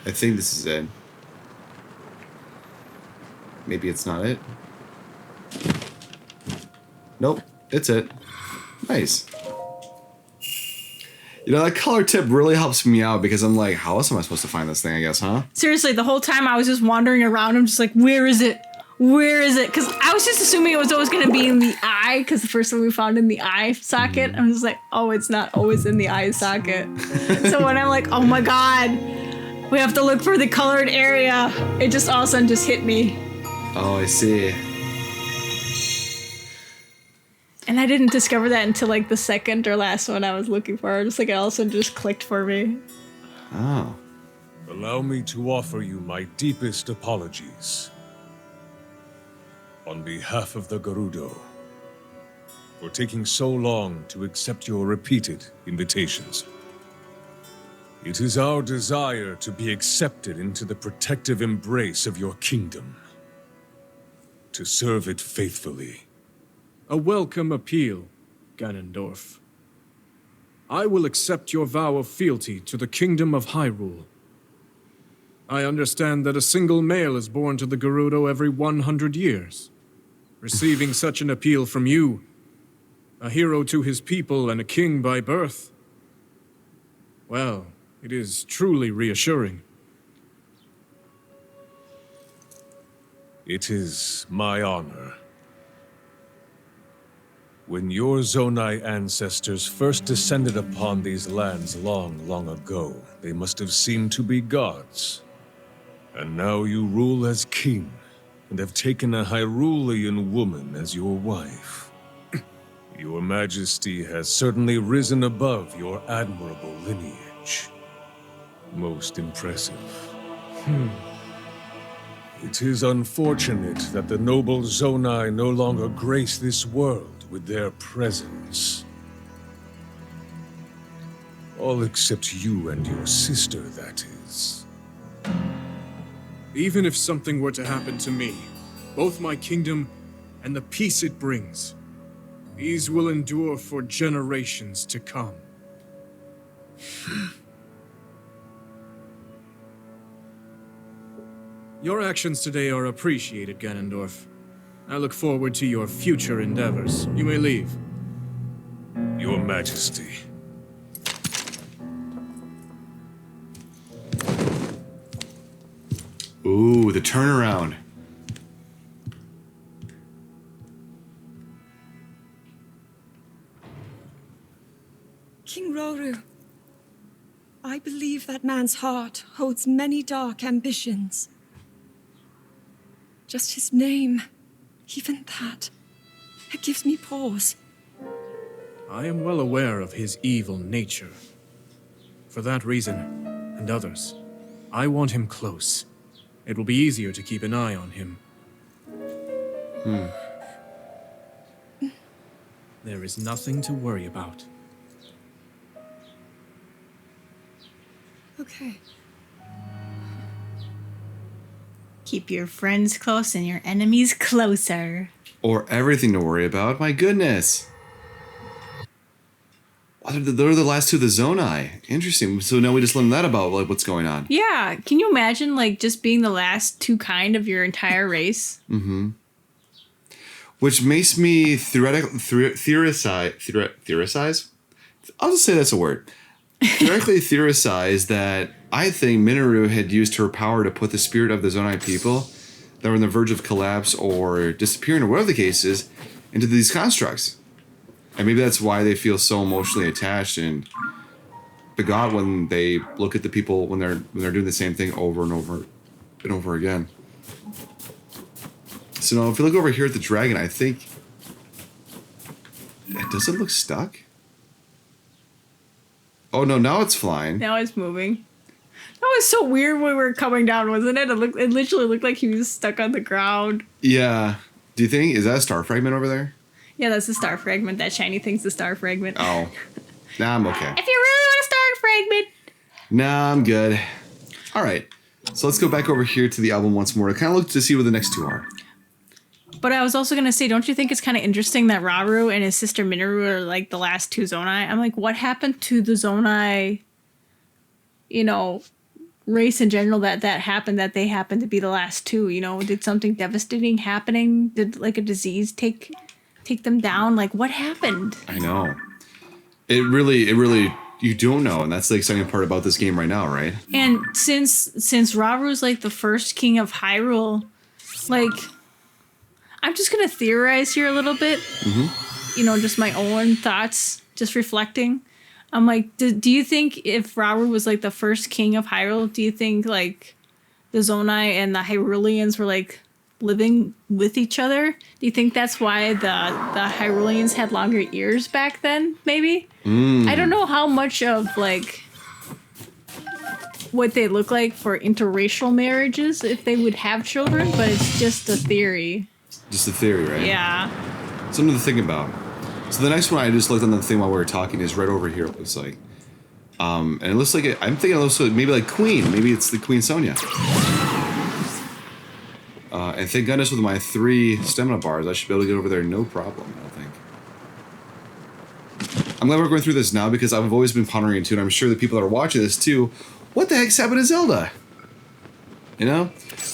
I think this is it. Maybe it's not it. Nope, it's it. Nice. You know, that color tip really helps me out because I'm like, how else am I supposed to find this thing, I guess, huh? Seriously, the whole time I was just wandering around. I'm just like, where is it? Where is it? Because I was just assuming it was always going to be in the eye because the first one we found in the eye socket. I'm just like, oh, it's not always in the eye socket. So when I'm like, oh my God, we have to look for the colored area, it just all of a sudden just hit me. Oh, I see. And I didn't discover that until like the second or last one I was looking for. Just like it all of a sudden just clicked for me. Oh. Allow me to offer you my deepest apologies. On behalf of the Gerudo, for taking so long to accept your repeated invitations. It is our desire to be accepted into the protective embrace of your kingdom. To serve it faithfully. A welcome appeal, Ganondorf. I will accept your vow of fealty to the kingdom of Hyrule. I understand that a single male is born to the Gerudo every 100 years. Receiving such an appeal from you A hero to his people and a king by birth. Well, it is truly reassuring. It is my honor. When your Zonai ancestors first descended upon these lands long, long ago, they must have seemed to be gods. And now you rule as king, and have taken a Hyrulean woman as your wife. Your Majesty has certainly risen above your admirable lineage. Most impressive. It is unfortunate that the noble Zonai no longer grace this world with their presence. All except you and your sister, that is. Even if something were to happen to me, both my kingdom and the peace it brings, these will endure for generations to come. Your actions today are appreciated, Ganondorf. I look forward to your future endeavors. You may leave. Your Majesty. Ooh, the turnaround. King Roru, I believe that man's heart holds many dark ambitions. Just his name, even that, it gives me pause. I am well aware of his evil nature. For that reason, and others, I want him close. It will be easier to keep an eye on him. There is nothing to worry about. Okay. Keep your friends close and your enemies closer. Or everything to worry about. My goodness. They're the last two of the Zonai. Interesting. So now we just learned that about like what's going on. Yeah. Can you imagine like just being the last two kind of your entire race? Mm-hmm. Which makes me theorize? I'll just say that's a word. Theoretically theorize that I think Minoru had used her power to put the spirit of the Zonai people that were on the verge of collapse or disappearing or whatever the case is into these constructs. And maybe that's why they feel so emotionally attached and begot when they look at the people when they're doing the same thing over and over and over again. So now if you look over here at the dragon, I think does it look stuck? Oh no, now it's flying. Now it's moving. That was so weird when we were coming down, wasn't it? It literally looked like he was stuck on the ground. Yeah. Do you think is that a star fragment over there? Yeah, that's the star fragment. That shiny thing's the star fragment. Oh. Nah, I'm okay. If you really want a star fragment. Nah, I'm good. Alright. So let's go back over here to the album once more to kind of look to see where the next two are. But I was also going to say, don't you think it's kind of interesting that Rauru and his sister Minoru are like the last two Zonai? I'm like, what happened to the Zonai, race in general that happened, that they happened to be the last two? Did something devastating happening? Did like a disease take them down? Like, what happened? I know. It really, you don't know. And that's the exciting part about this game right now, right? And since Raru's like the first king of Hyrule, like, I'm just going to theorize here a little bit. Mm-hmm. Just my own thoughts, just reflecting. I'm like, do you think if Rauru was like the first king of Hyrule, do you think like the Zonai and the Hyruleans were like living with each other? Do you think that's why the Hyruleans had longer ears back then, maybe? I don't know how much of like what they look like for interracial marriages, if they would have children, but it's just a theory. Just a theory, right? Yeah. Something to think about. So the next one I just looked on the thing while we were talking is right over here, it looks like. And it looks like I'm thinking also maybe like Queen. Maybe it's the Queen Sonia. And thank goodness with my 3 stamina bars, I should be able to get over there no problem, I think. I'm glad we're going through this now because I've always been pondering it too, and I'm sure the people that are watching this too, what the heck's happened to Zelda?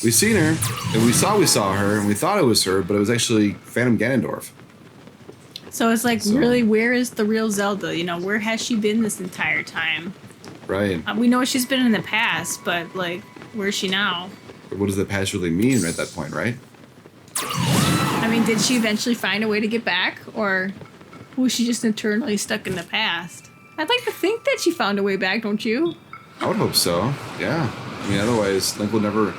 We've seen her, and we saw her, and we thought it was her, but it was actually Phantom Ganondorf. So it's like, So- really, where is the real Zelda? You know, where has she been this entire time? Right. We know she's been in the past, but like, where's she now? But what does the past really mean at that point, right? I mean, did she eventually find a way to get back, or was she just eternally stuck in the past? I'd like to think that she found a way back, don't you? I would hope so. Yeah. I mean, otherwise, Link will never.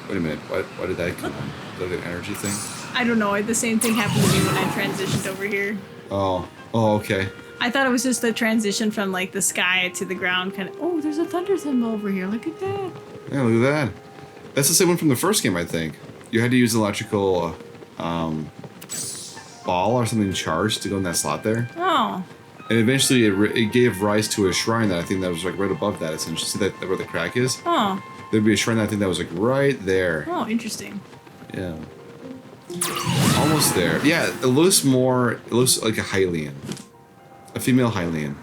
Wait a minute. Why did that come on? Is that an energy thing? I don't know. The same thing happened to me when I transitioned over here. Oh. Oh, okay. I thought it was just the transition from like the sky to the ground, kind of. Oh, there's a thunder symbol over here. Look at that. Yeah, look at that. That's the same one from the first game, I think. You had to use electrical ball or something charged to go in that slot there. Oh. And eventually it gave rise to a shrine that I think that was like right above that, essentially. See that where the crack is? Oh. There'd be a shrine that I think that was like right there. Oh, interesting. Yeah. Almost there. Yeah, it looks like a Hylian. A female Hylian.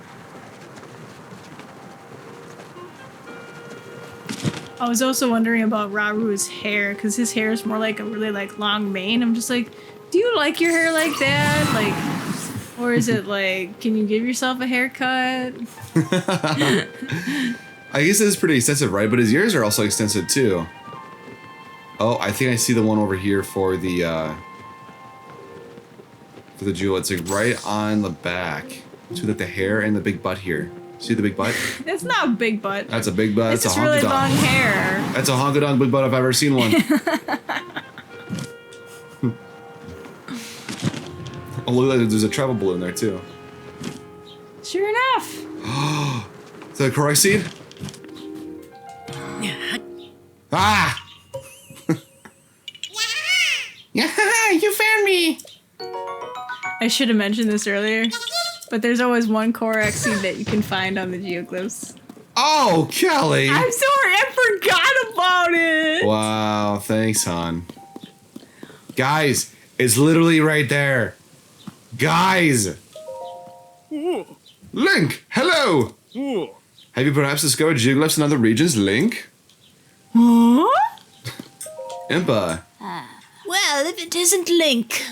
I was also wondering about Raru's hair, because his hair is more like a really like long mane. I'm just like, do you like your hair like that? Like, or is it like, can you give yourself a haircut? I guess it is pretty extensive, right? But his ears are also extensive too. Oh, I think I see the one over here for the jewel. It's like right on the back. Between like the hair and the big butt here. See the big butt? It's not a big butt. That's a big butt. It's That's a just really honky long donk. hair. That's a honky donk big butt if I've ever seen one. Oh, look at that. There's a travel balloon there too. Sure enough. Is that a correct seed? Ah! Yeah, you found me. I should have mentioned this earlier, but there's always one Korok seed that you can find on the geoglyphs. Oh, Kelly! I'm sorry, I forgot about it! Wow, thanks, hon. Guys, it's literally right there. Guys! Link, hello! Have you perhaps discovered geoglyphs in other regions, Link? Huh? Impa. Well, if it isn't Link.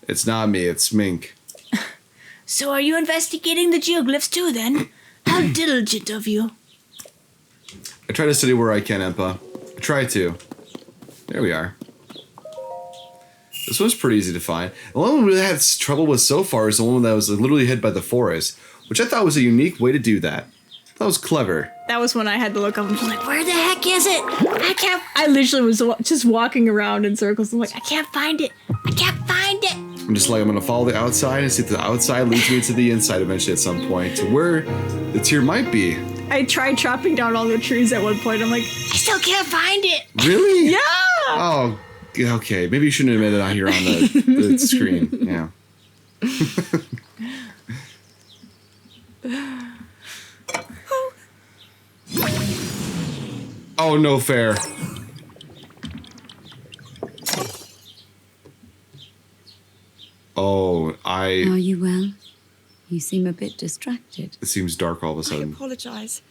It's not me, it's Mink. So are you investigating the geoglyphs too, then? How diligent of you. I try to study where I can, Impa. I try to. There we are. This one's pretty easy to find. The one we really had trouble with so far is the one that was literally hid by the forest, which I thought was a unique way to do that. That was clever. That was when I had to look up and just like, Where the heck is it? I literally was just walking around in circles. I'm like, I can't find it. I can't find it. I'm just like, I'm gonna follow the outside and see if the outside leads me to the inside eventually at some point, to where the tier might be. I tried chopping down all the trees at one point. I'm like, I still can't find it. Really? yeah! Oh, okay. Maybe you shouldn't admit it on here on the screen. Yeah. Oh, no fair. Oh, Are you well? You seem a bit distracted. It seems dark all of a I sudden. apologize.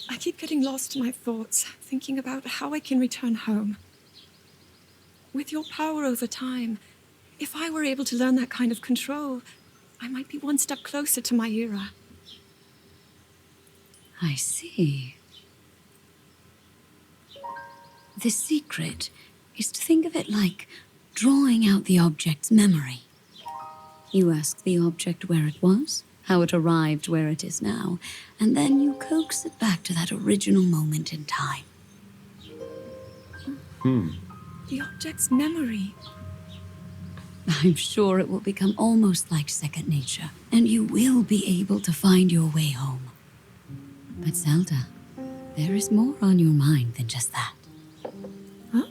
I keep getting lost in my thoughts, thinking about how I can return home. With your power over time, if I were able to learn that kind of control, I might be one step closer to my era. I see. The secret is to think of it like drawing out the object's memory. You ask the object where it was, how it arrived where it is now, and then you coax it back to that original moment in time. The object's memory. I'm sure it will become almost like second nature, and you will be able to find your way home. But Zelda, there is more on your mind than just that. Huh?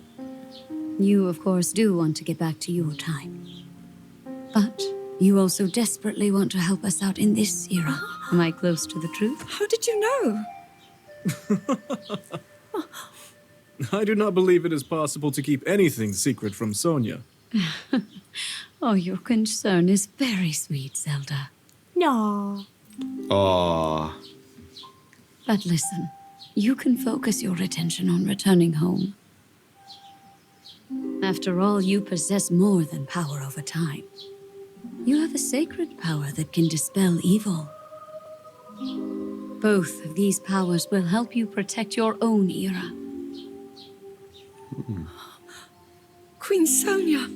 You, of course, do want to get back to your time. But you also desperately want to help us out in this era. Am I close to the truth? How did you know? I do not believe it is possible to keep anything secret from Sonia. Oh, your concern is very sweet, Zelda. No. Aww. But listen, you can focus your attention on returning home. After all, you possess more than power over time. You have a sacred power that can dispel evil. Both of these powers will help you protect your own era. Queen Sonia.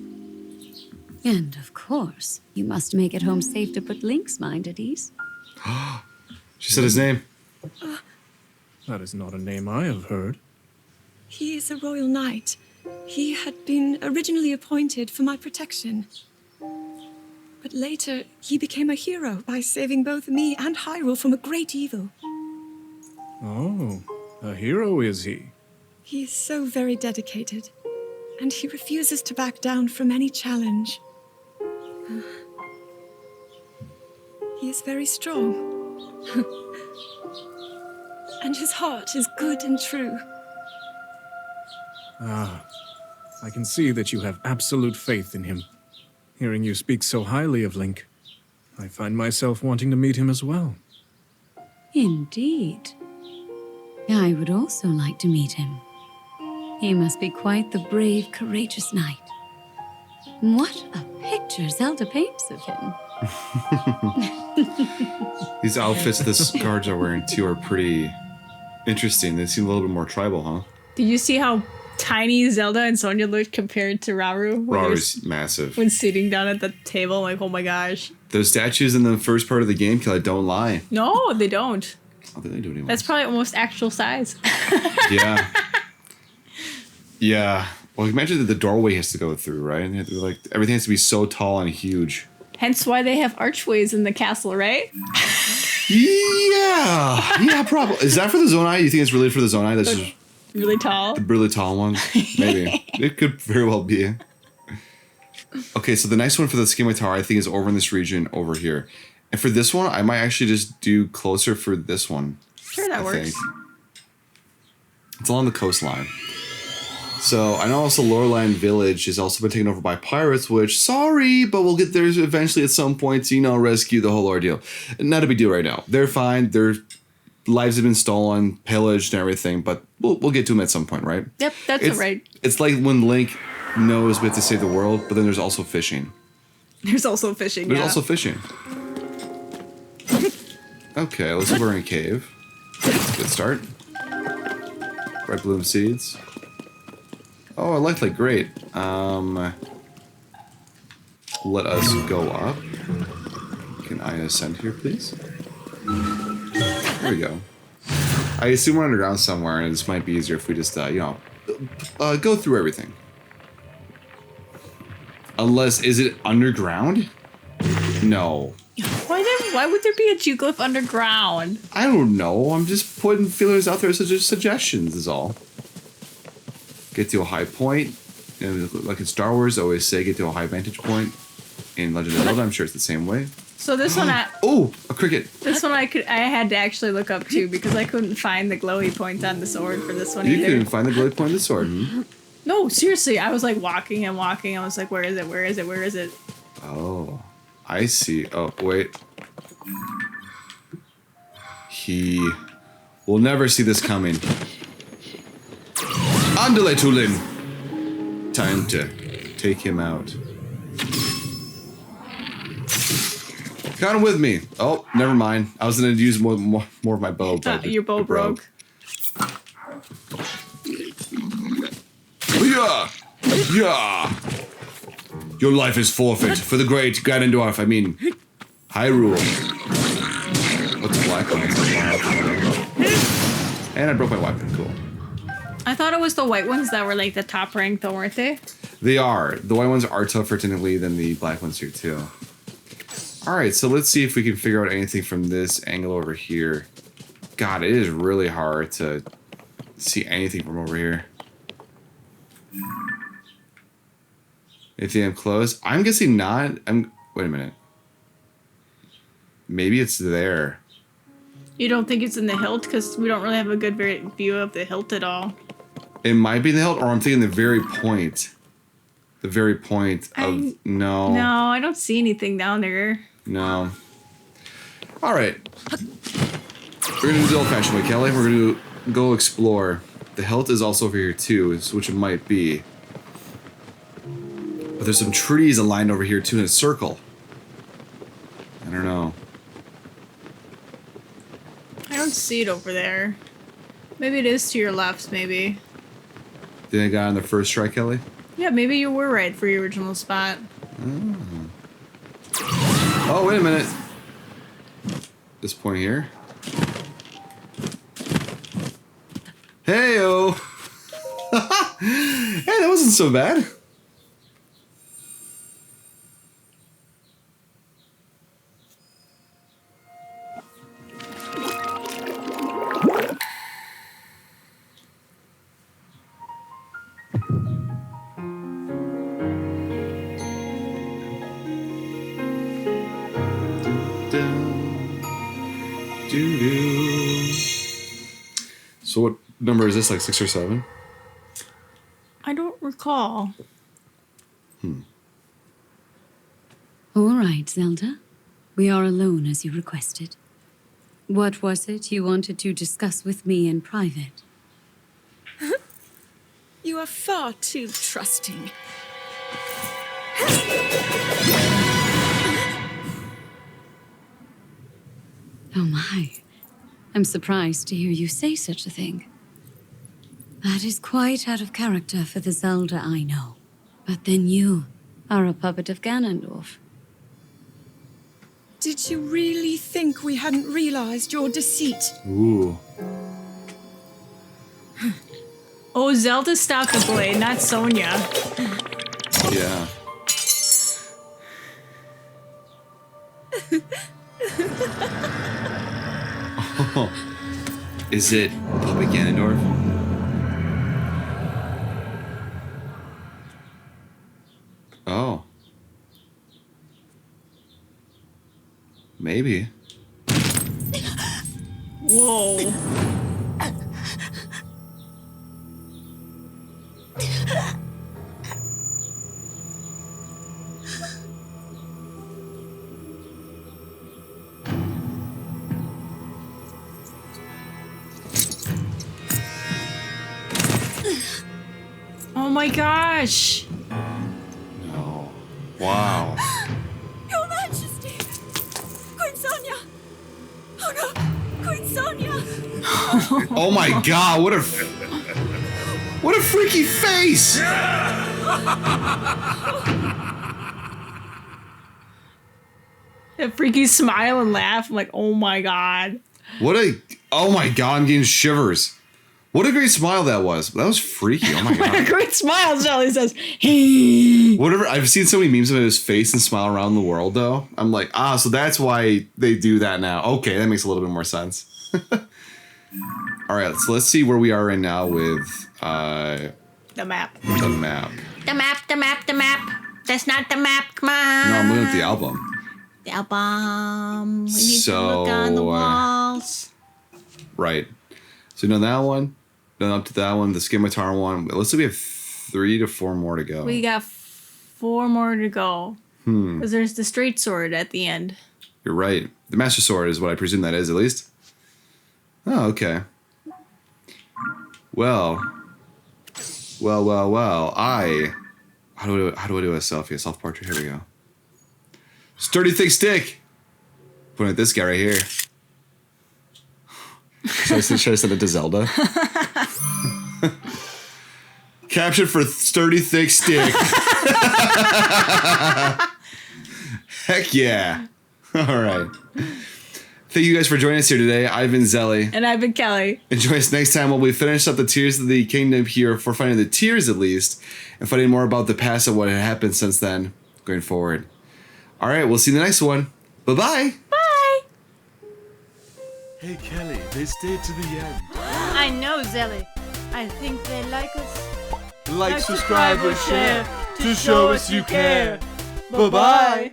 And of course, you must make it home safe to put Link's mind at ease. She said his name. That is not a name I have heard. He is a royal knight. He had been originally appointed for my protection. But later, he became a hero by saving both me and Hyrule from a great evil. Oh, a hero is he? He is so very dedicated, and he refuses to back down from any challenge. He is very strong. And his heart is good and true. Ah, I can see that you have absolute faith in him. Hearing you speak so highly of Link, I find myself wanting to meet him as well. Indeed. I would also like to meet him. He must be quite the brave, courageous knight. What a picture Zelda paints of him. These outfits this guards are wearing too are pretty interesting. They seem a little bit more tribal, huh? Did you see how tiny Zelda and Sonia looked compared to Rauru? Raru's massive. When sitting down at the table, like, oh my gosh. Those statues in the first part of the game, Kelly, don't lie. No, they don't. I don't think they do anymore. That's probably almost actual size. Yeah. Yeah. Well, imagine that the doorway has to go through, right? And they have to, like, everything has to be so tall and huge. Hence why they have archways in the castle, right? Yeah. Yeah, probably. Is that for the Zonai? You think it's really for the Zonai? That's just really tall? the really tall ones? Maybe. It could very well be. Okay, so the next one for the Skimway Tower, I think, is over in this region over here. And for this one, I might actually just do closer for this one. Sure, that works. It's along the coastline. So I know also Loreland Village has also been taken over by pirates, which, sorry, but we'll get there eventually at some point to, you know, rescue the whole ordeal. Not a big deal right now. They're fine. Their lives have been stolen, pillaged, and everything, but we'll get to them at some point, right? Yep, that's right. It's like when Link knows we have to save the world, but then there's also fishing. There's also fishing, There's also fishing. Okay, let's go in a cave. Good start. Red bloom seeds. Oh, I like great. Let us go up. Can I ascend here, please? There we go. I assume we're underground somewhere, and this might be easier if we just, you know, go through everything. Unless, is it underground? No. Why would there be a geoglyph underground? I don't know. I'm just putting feelers out there as suggestions is all. Get to a high point. And like in Star Wars, I always say get to a high vantage point. In Legend of Zelda, I'm sure it's the same way. So this one, oh, a cricket. This one I had to actually look up too because I couldn't find the glowy point on the sword for this one You either. couldn't find the glowy point on the sword. No, seriously, I was like walking and walking. I was like, where is it? Where is it? Where is it? Oh, I see. Oh, wait. He will never see this coming. Andale Tulin. Time to take him out. Come with me. Oh, never mind. I was going to use more of my bow. But your bow broke. Yeah! Yeah! Your life is forfeit for the great Ganondorf, I mean, Hyrule. What's the black one? And I broke my weapon, cool. I thought it was the white ones that were like the top ranked though, weren't they? They are. The white ones are tougher technically than the black ones here too. Alright, so let's see if we can figure out anything from this angle over here. God, it is really hard to see anything from over here. Anything I'm close? I'm guessing not. Wait a minute. Maybe it's there. You don't think it's in the hilt? Because we don't really have a good view of the hilt at all. It might be in the hilt, or I'm thinking the very point. The very point of... No. No, I don't see anything down there. No. Alright. We're going to do the old-fashioned way, Kelly. We're going to go explore. The hilt is also over here, too, which it might be. But there's some trees aligned over here, too, in a circle. don't see it over there. Maybe it is to your left, maybe. Did I got on the first try, Kelly? Yeah, maybe you were right for your original spot. Oh, wait a minute. This point here. Hey-o! Hey, that wasn't so bad. So what number is this, like 6 or 7? I don't recall. All right, Zelda. We are alone as you requested. What was it you wanted to discuss with me in private? You are far too trusting. Oh my. I'm surprised to hear you say such a thing. That is quite out of character for the Zelda I know. But then you are a puppet of Ganondorf. Did you really think we hadn't realized your deceit? Ooh. Oh, Zelda stopped the blade, not Sonia. Yeah. Oh. Is it Puppet Ganondorf? Oh. Maybe. Whoa. Oh my gosh. No. Wow. Your Majesty! Queen Sonia! Oh no! Queen Sonia! Oh my god, what a freaky face! That freaky smile and laugh. I'm like, oh my god. Oh my god, I'm getting shivers. What a great smile that was. That was freaky. Oh my What a god. great smile, Shelly says. Whatever. I've seen so many memes of his face and smile around the world though. I'm like, so that's why they do that now. Okay, that makes a little bit more sense. All right, so let's see where we are right now with The map. the map. The map, the map, the map. That's not the map. Come on. No, I'm looking at the album. The album. We need to look on the walls. Right. So done that one. Done up to that one. The scimitar one. Let's say we have 3 to 4 more to go. We got 4 more to go. Because there's the straight sword at the end. You're right. The Master Sword is what I presume that is, at least. Oh, okay. Well. How do I do a selfie? A self-portrait? Here we go. Sturdy thick stick. Pointing at this guy right here. Should I send it to Zelda? Caption for sturdy thick stick. Heck yeah. All right. Thank you guys for joining us here today. I've been Zelly. And I've been Kelly. And join us next time when we finish up the Tears of the Kingdom here for finding the tears at least, and finding more about the past and what had happened since then going forward. All right, we'll see you in the next one. Bye-bye. Bye. Hey, Kelly, they stayed to the end. I know, Zelly. I think they like us. Like, subscribe, or share to show us you care. Bye-bye.